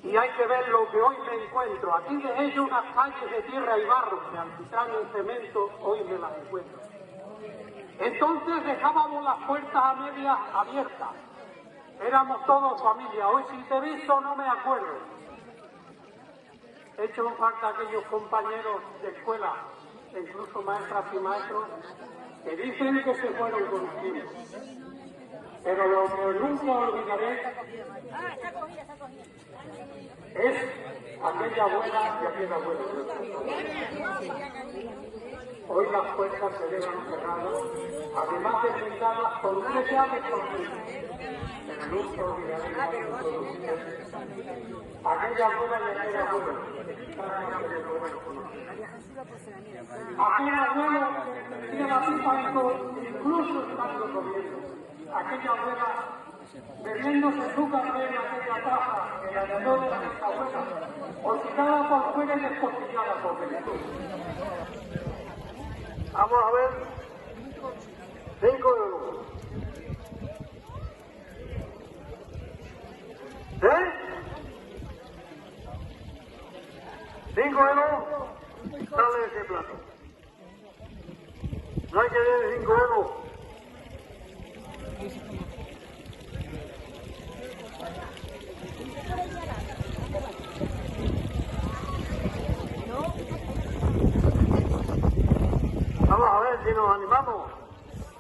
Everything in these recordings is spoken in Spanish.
Y hay que ver lo que hoy me encuentro. Aquí dejé yo unas calles de tierra y barro, de alquitrán y cemento, hoy me las encuentro. Entonces dejábamos las puertas a medias abiertas. Éramos todos familia. Hoy si te he visto no me acuerdo. He hecho falta aquellos compañeros de escuela, incluso maestras y maestros, que dicen que se fueron conocidos. Pero lo que nunca olvidaré es aquella abuela y aquel abuelo. Hoy las puertas se quedan cerradas, además de blindadas con una llave conocida. Pero nunca olvidaré aquella abuela y aquel abuelo. Aquel abuelo tiene la pipa en todo, incluso estando comiendo. Aquella abuela bebiéndose su café en aquella taza que la heredó de la abuela, olvidada por fuera y descostillada por dentro. Vamos a ver 5 euros. ¿Eh? 5 euros, dale ese plato. No hay que ver 5 euros. Vamos a ver si nos animamos,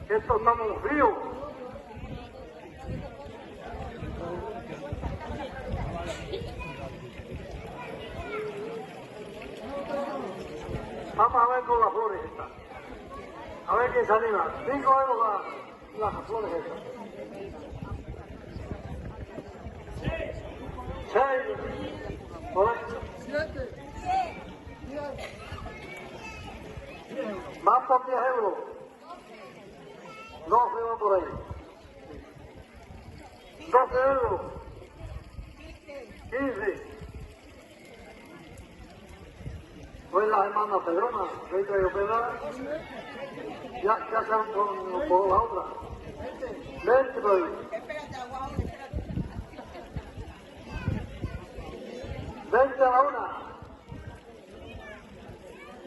que esto está muy frío. Vamos a ver con las flores estas. A ver quién se anima. 5 euros las flores estas. 6. Por ahí. 7. Más por 10 euros. 12 va por ahí. 12 euros. 15. Pues las hermanas Pedronas, que he traído pedras, ya se han por la otra. 20 por ahí. 20 a la una.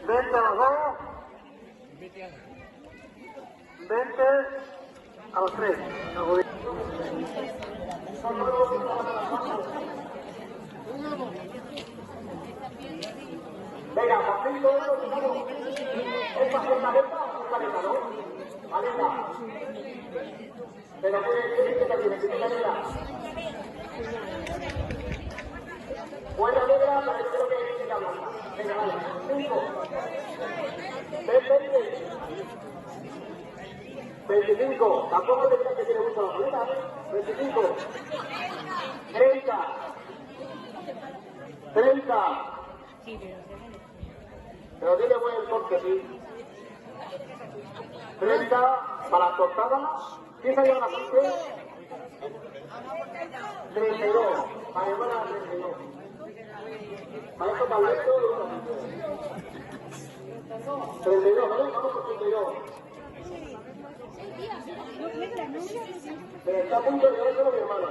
20 a las 2. 20 a las 3. Venga, papito, esta fortaleza, ¿no? Maleta. Pero ¿qué calidad? Buena negra, pero espero que sea blanca. Venga, vale. 5. 20. 25. Tampoco te digas que tiene mucho la maleta, ¿eh? 25. 30. 30. Pero tiene buen corte, sí. 30 para cortada. ¿Quién se lleva la parte? 32. Para llevar a 32. Para esto para esto. 32, ¿vale? Vamos con 32. Pero está a punto de llevárselo mi hermano.